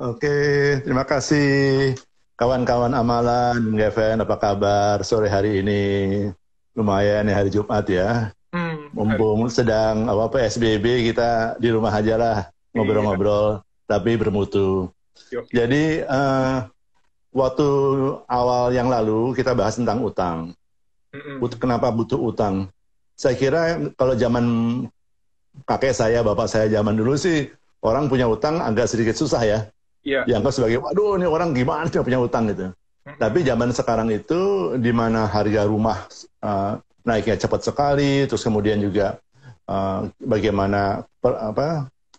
Oke, terima kasih kawan-kawan amalan, Geven, apa kabar sore hari ini? Lumayan ya hari Jumat ya. Hari Mumpung sedang PSBB kita di rumah aja lah iya, ngobrol-ngobrol tapi bermutu. yuk. Jadi waktu awal yang lalu kita bahas tentang utang. Kenapa butuh utang? Saya kira kalau zaman kakek saya, bapak saya zaman dulu sih orang punya utang agak sedikit susah ya. Iya. Dianggap sebagai, waduh ini orang gimana sih punya utang gitu. Tapi zaman sekarang itu di mana harga rumah naiknya cepat sekali, terus kemudian juga bagaimana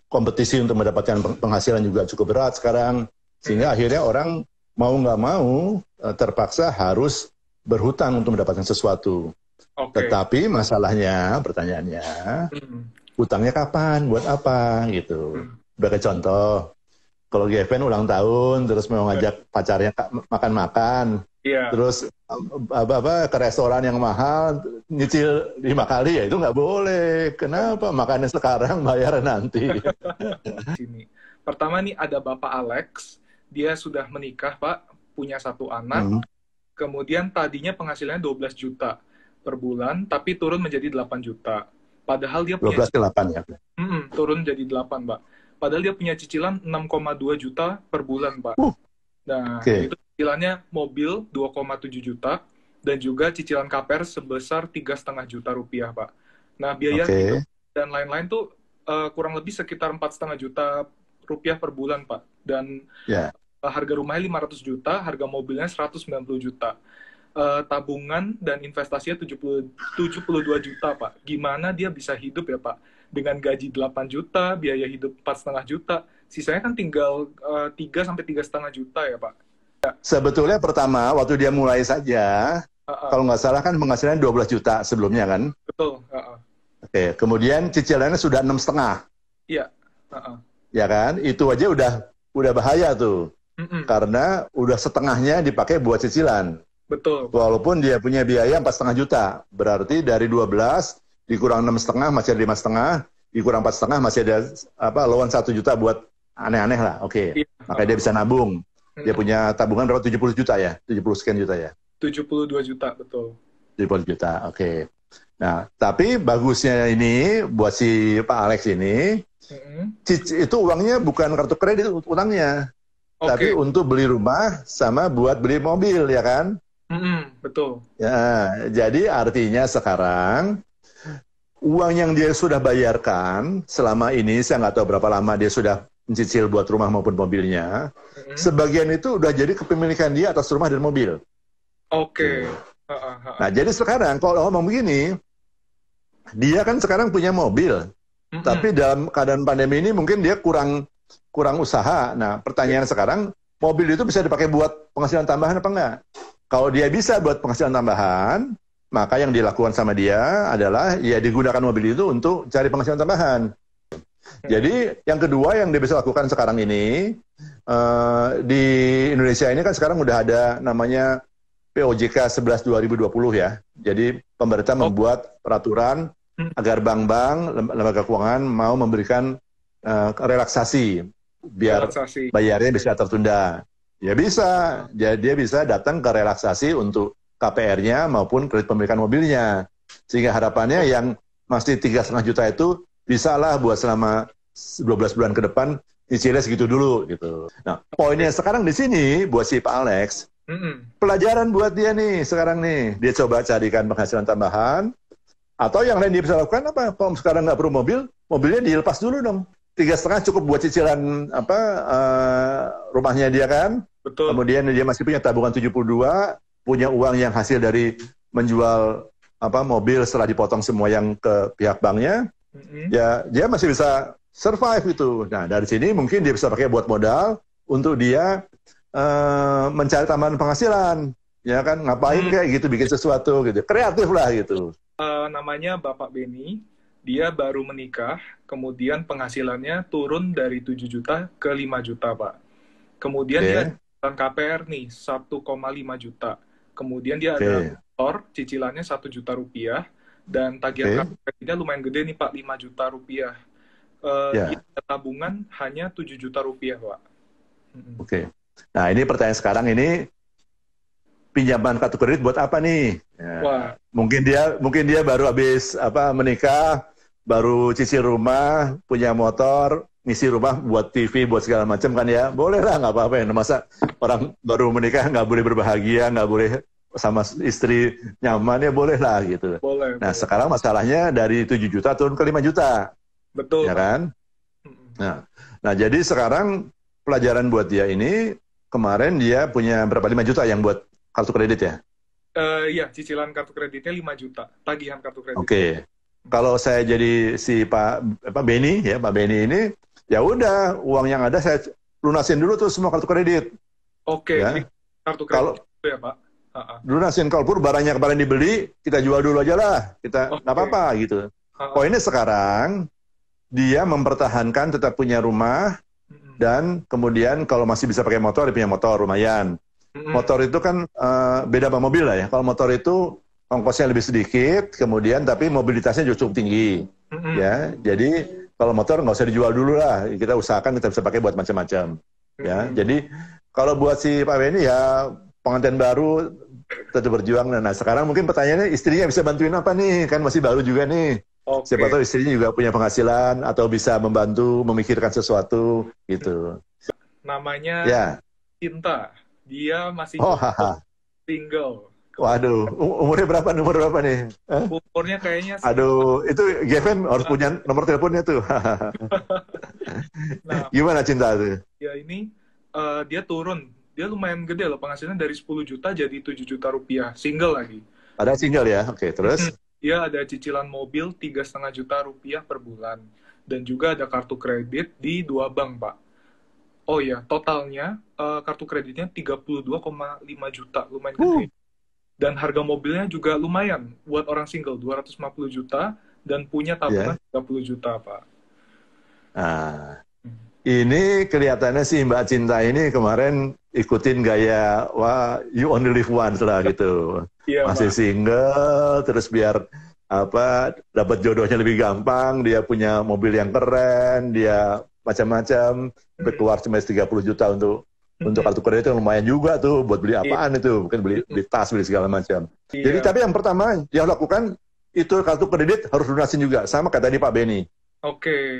kompetisi untuk mendapatkan penghasilan juga cukup berat sekarang, sehingga akhirnya orang mau nggak mau terpaksa harus berhutang untuk mendapatkan sesuatu. Oke. Tetapi masalahnya, pertanyaannya, hutangnya kapan, buat apa gitu. Sebagai contoh, kalau Geven ulang tahun, terus mau ngajak pacarnya makan-makan, Iya. terus ke restoran yang mahal, nyicil 5 kali, ya itu nggak boleh. Kenapa? Makannya sekarang, bayar nanti. Sini. Pertama nih ada Bapak Alex, dia sudah menikah, Pak, punya satu anak. Hmm, Kemudian tadinya penghasilannya 12 juta per bulan, tapi turun menjadi 8 juta. Padahal dia punya 12 ke 8 ya. turun jadi 8, Pak. Padahal dia punya cicilan 6,2 juta per bulan, Pak. Nah, Oke, itu cicilannya mobil 2,7 juta dan juga cicilan KPR sebesar 3,5 juta rupiah, Pak. Nah, biaya hidup oke, dan lain-lain tuh kurang lebih sekitar 4,5 juta rupiah per bulan, Pak. Dan ya. harga rumahnya 500 juta, harga mobilnya 190 juta. Tabungan dan investasinya 72 juta, Pak. Gimana dia bisa hidup ya, Pak? Dengan gaji 8 juta, biaya hidup 4,5 juta, sisanya kan tinggal 3 sampai 3,5 juta ya, Pak. Sebetulnya pertama, waktu dia mulai saja, kalau nggak salah kan penghasilannya 12 juta sebelumnya kan. Betul. Oke, kemudian cicilannya sudah 6,5, Iya. ya kan? Itu aja udah bahaya tuh. Karena udah setengahnya dipakai buat cicilan. Betul, Pak. Walaupun dia punya biaya 4,5 juta, berarti dari 12 dikurang 6,5 masih ada 5,5, dikurang 4,5 masih ada loan 1 juta buat aneh-aneh lah. Oke, Iya. makanya dia bisa nabung. Dia punya tabungan berapa? 70 juta ya, 70 sekian juta ya. 72 juta, betul. 70 juta, oke. Nah, tapi bagusnya ini buat si Pak Alex ini, itu uangnya bukan kartu kredit utangnya, tapi Oke. untuk beli rumah sama buat beli mobil, ya kan? Betul. Ya, jadi artinya sekarang uang yang dia sudah bayarkan selama ini, saya nggak tahu berapa lama dia sudah mencicil buat rumah maupun mobilnya, sebagian itu udah jadi kepemilikan dia atas rumah dan mobil. Oke. Nah, jadi sekarang kalau ngomong begini, dia kan sekarang punya mobil, tapi dalam keadaan pandemi ini mungkin dia kurang usaha. Nah, pertanyaan sekarang, mobil itu bisa dipakai buat penghasilan tambahan apa enggak? Kalau dia bisa buat penghasilan tambahan, maka yang dilakukan sama dia adalah ya digunakan mobil itu untuk cari penghasilan tambahan. Jadi yang kedua yang dia bisa lakukan sekarang ini, di Indonesia ini kan sekarang udah ada namanya POJK 11 2020 ya. Jadi pemerintah membuat peraturan agar bank-bank, lembaga keuangan mau memberikan relaksasi biar bayarnya bisa tertunda. Ya bisa, dia bisa datang ke relaksasi untuk KPR-nya maupun kredit pemilikan mobilnya. Sehingga harapannya yang masih 3,5 juta itu bisalah buat selama 12 bulan ke depan cicilnya segitu dulu gitu. Nah, poinnya sekarang di sini buat si Pak Alex, pelajaran buat dia nih sekarang nih. Dia coba carikan penghasilan tambahan, atau yang lain dia bisa lakukan apa? Kalau sekarang nggak perlu mobil, mobilnya dilepas dulu dong. 3,5 cukup buat cicilan rumahnya dia kan. Betul. Kemudian dia masih punya tabungan 72, punya uang yang hasil dari menjual mobil setelah dipotong semua yang ke pihak banknya. Ya dia masih bisa survive itu. Nah, dari sini mungkin dia bisa pakai buat modal untuk dia mencari tambahan penghasilan. Ya kan, ngapain kayak gitu, bikin sesuatu gitu. Kreatif lah gitu. Namanya Bapak Beni, dia baru menikah, kemudian penghasilannya turun dari 7 juta ke 5 juta, Pak. Kemudian dia KPR nih 1,5 juta. Kemudian dia ada motor, cicilannya 1 juta rupiah, dan tagihan KPR-nya lumayan gede nih, Pak, 5 juta rupiah. Dia tabungan hanya 7 juta rupiah, Pak. Oke. Nah, ini pertanyaan sekarang ini, pinjaman kartu kredit buat apa nih? Ya, Wah. Mungkin dia baru habis menikah, baru cicil rumah, punya motor, ngisi rumah buat TV, buat segala macam kan ya. Boleh lah, nggak apa-apa ya. Masa orang baru menikah nggak boleh berbahagia, nggak boleh sama istri nyaman, ya boleh lah gitu. Boleh. Nah, sekarang masalahnya dari 7 juta turun ke 5 juta. Betul. Ya kan? Nah, jadi sekarang pelajaran buat dia ini, kemarin dia punya berapa, 5 juta yang buat kartu kredit ya? Iya, cicilan kartu kreditnya 5 juta, tagihan kartu kredit. Oke. Kalau saya jadi si Pak Benny ya, Pak Benny ini, ya udah, uang yang ada saya lunasin dulu tuh semua kartu kredit. Oke, ya. Kartu kredit itu ya Pak? Lunasin, kalau pun barangnya kemarin dibeli, kita jual dulu aja lah, kita nggak apa-apa gitu. Poinnya sekarang, dia mempertahankan tetap punya rumah, dan kemudian kalau masih bisa pakai motor, dia punya motor, lumayan. Motor itu kan beda sama mobil lah ya. Kalau motor itu ongkosnya lebih sedikit, kemudian tapi mobilitasnya cukup tinggi. Ya, jadi kalau motor nggak usah dijual dulu lah. Kita usahakan kita bisa pakai buat macam-macam. Ya, jadi kalau buat si Pak Benny ya pengantin baru tetap berjuang. Nah, sekarang mungkin pertanyaannya istrinya bisa bantuin apa nih? Kan masih baru juga nih. Siapa tahu istrinya juga punya penghasilan atau bisa membantu memikirkan sesuatu gitu. Namanya Cinta. Dia masih single. Waduh, umurnya berapa? Nomor berapa nih? Umurnya kayaknya... Aduh, itu Gavin harus punya nomor teleponnya tuh. Nah, gimana Cinta tuh? Ya ini, dia turun. Dia lumayan gede loh, penghasilannya dari 10 juta jadi 7 juta rupiah. Single lagi. Ada single ya? Oke, terus? Dia ada cicilan mobil 3,5 juta rupiah per bulan. Dan juga ada kartu kredit di 2 bank, Pak. Oh ya, totalnya kartu kreditnya 32,5 juta. Lumayan gede. Dan harga mobilnya juga lumayan. Buat orang single, 250 juta. Dan punya tabungan 30 juta, Pak. Nah, ini kelihatannya sih Mbak Cinta ini kemarin ikutin gaya, wah, you only live once lah gitu. Masih single, terus biar dapat jodohnya lebih gampang, dia punya mobil yang keren, dia macam-macam, keluar cuma 30 juta untuk kartu kredit itu lumayan juga tuh, buat beli apaan itu, mungkin beli tas, beli segala macam. Jadi tapi yang pertama dia lakukan, itu kartu kredit harus lunasin juga, sama kayak tadi Pak Benny.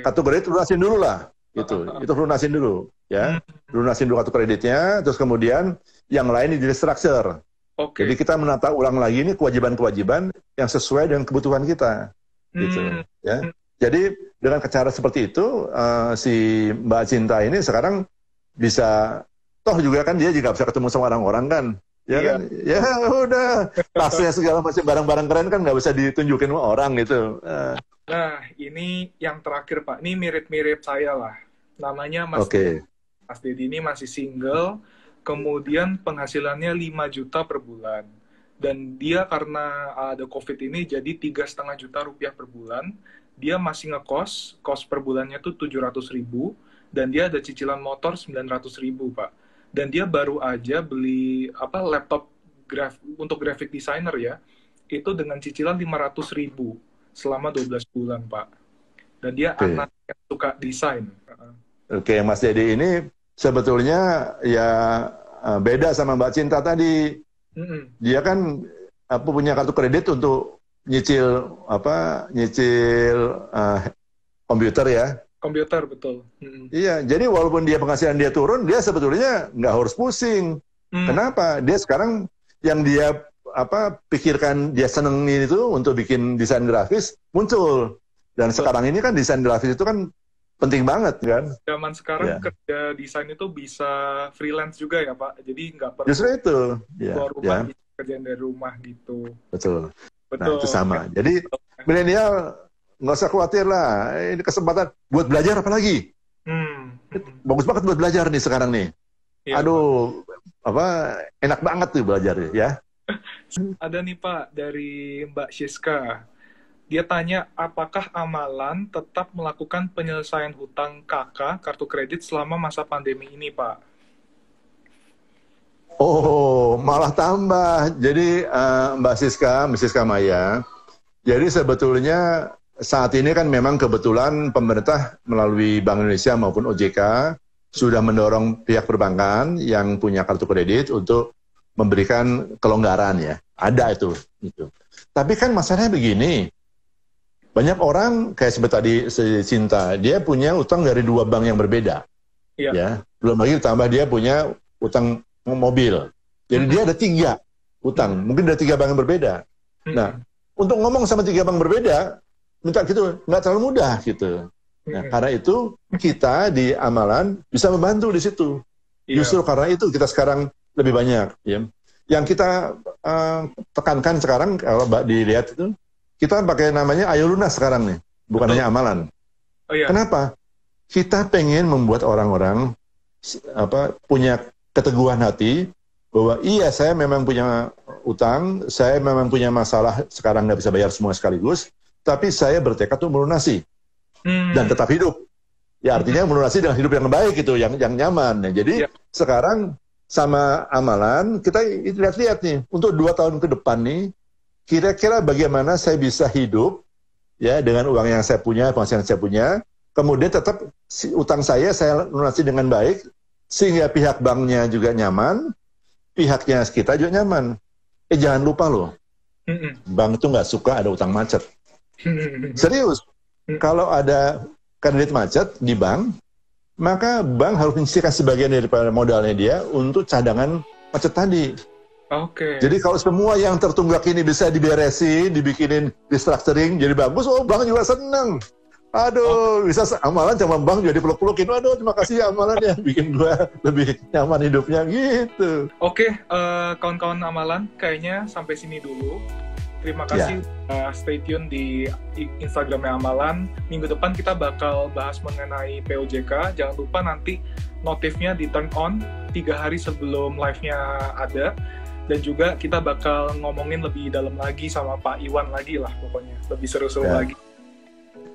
Kartu kredit lunasin dulu lah. Itu lunasin dulu ya, lunasin dulu kartu kreditnya, terus kemudian yang lain di restructure. Jadi kita menata ulang lagi ini kewajiban-kewajiban yang sesuai dengan kebutuhan kita, gitu ya. Jadi dengan cara seperti itu si Mbak Cinta ini sekarang bisa, toh juga kan dia juga bisa ketemu sama orang-orang kan, ya kan, ya udah tasnya segala macam barang-barang keren kan nggak bisa ditunjukin sama orang gitu. Nah, ini yang terakhir Pak, ini mirip-mirip saya lah. Namanya Mas Dedi ini masih single, kemudian penghasilannya 5 juta per bulan. Dan dia karena ada COVID ini jadi 3,5 juta rupiah per bulan. Dia masih ngekos, kos per bulannya tuh 700.000, dan dia ada cicilan motor 900.000 Pak. Dan dia baru aja beli laptop untuk graphic designer ya, itu dengan cicilan 500.000 selama 12 bulan Pak. Dan dia anak yang suka desain. Mas Dedi ini sebetulnya ya beda sama Mbak Cinta tadi. Dia kan punya kartu kredit untuk nyicil komputer ya. Komputer, betul. Iya, jadi walaupun dia penghasilan dia turun, dia sebetulnya nggak harus pusing. Kenapa? Dia sekarang yang dia pikirkan, dia senengin itu untuk bikin desain grafis muncul. Dan sekarang ini kan desain grafis itu kan penting banget kan. Zaman sekarang kerja desain itu bisa freelance juga ya Pak. Jadi nggak perlu justru itu keluar rumah, kerjaan dari rumah gitu. Betul. Nah itu sama. Jadi milenial nggak usah khawatir lah. Ini kesempatan buat belajar apa lagi? Bagus banget buat belajar nih sekarang nih. Aduh, enak banget tuh belajar ya. Ada nih Pak dari Mbak Siska. Dia tanya, apakah amalan tetap melakukan penyelesaian hutang KK, kartu kredit, selama masa pandemi ini, Pak? Oh, malah tambah. Jadi, Mbak Siska Maya, jadi sebetulnya saat ini kan memang kebetulan pemerintah melalui Bank Indonesia maupun OJK sudah mendorong pihak perbankan yang punya kartu kredit untuk memberikan kelonggaran ya. Ada itu. Tapi kan masalahnya begini, banyak orang kayak seperti tadi si Cinta, dia punya utang dari 2 bank yang berbeda. Iya. Ya, belum lagi ditambah dia punya utang mobil. Jadi dia ada 3 utang, mungkin ada 3 bank yang berbeda. Nah, untuk ngomong sama 3 bank berbeda, minta gitu, nggak terlalu mudah gitu. Nah, karena itu kita di Amalan bisa membantu di situ. Justru karena itu kita sekarang lebih banyak. Ya. Yang kita tekankan sekarang, kalau dilihat itu, kita pakai namanya Ayo Lunas sekarang nih, bukan hanya Amalan. Oh, iya. Kenapa? Kita pengen membuat orang-orang punya keteguhan hati bahwa iya saya memang punya utang, saya memang punya masalah sekarang nggak bisa bayar semua sekaligus, tapi saya bertekad untuk melunasi dan tetap hidup. Ya artinya melunasi dengan hidup yang baik gitu, yang nyaman. Nah, jadi sekarang sama Amalan kita lihat-lihat nih untuk 2 tahun ke depan nih, kira-kira bagaimana saya bisa hidup ya dengan uang yang saya punya, penghasilan yang saya punya, kemudian tetap utang saya lunasi dengan baik sehingga pihak banknya juga nyaman, pihaknya kita juga nyaman. Jangan lupa loh, bank itu nggak suka ada utang macet. Serius. Kalau ada kredit macet di bank, maka bank harus menyisihkan sebagian daripada modalnya dia untuk cadangan macet tadi. Oke. Jadi kalau semua yang tertunggak ini bisa diberesin, dibikinin restructuring jadi bagus, bank juga seneng. Aduh, bisa Amalan sama bank jadi peluk-pelukin. Aduh, terima kasih ya Amalan ya, bikin gua lebih nyaman hidupnya gitu. Oke, kawan-kawan Amalan, kayaknya sampai sini dulu. Terima kasih stay tune di Instagramnya Amalan. Minggu depan kita bakal bahas mengenai POJK. Jangan lupa nanti notifnya di turn on 3 hari sebelum live-nya ada. Dan juga kita bakal ngomongin lebih dalam lagi sama Pak Iwan lagi lah pokoknya. Lebih seru-seru lagi.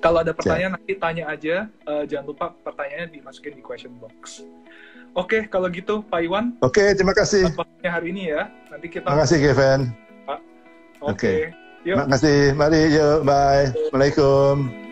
Kalau ada pertanyaan nanti tanya aja. Jangan lupa pertanyaannya dimasukin di question box. Oke, kalau gitu Pak Iwan. Oke, terima kasih. Waktunya hari ini ya. Nanti kita. Terima kasih Kevin. Oke. Terima kasih. Mari, yuk, bye. Assalamualaikum.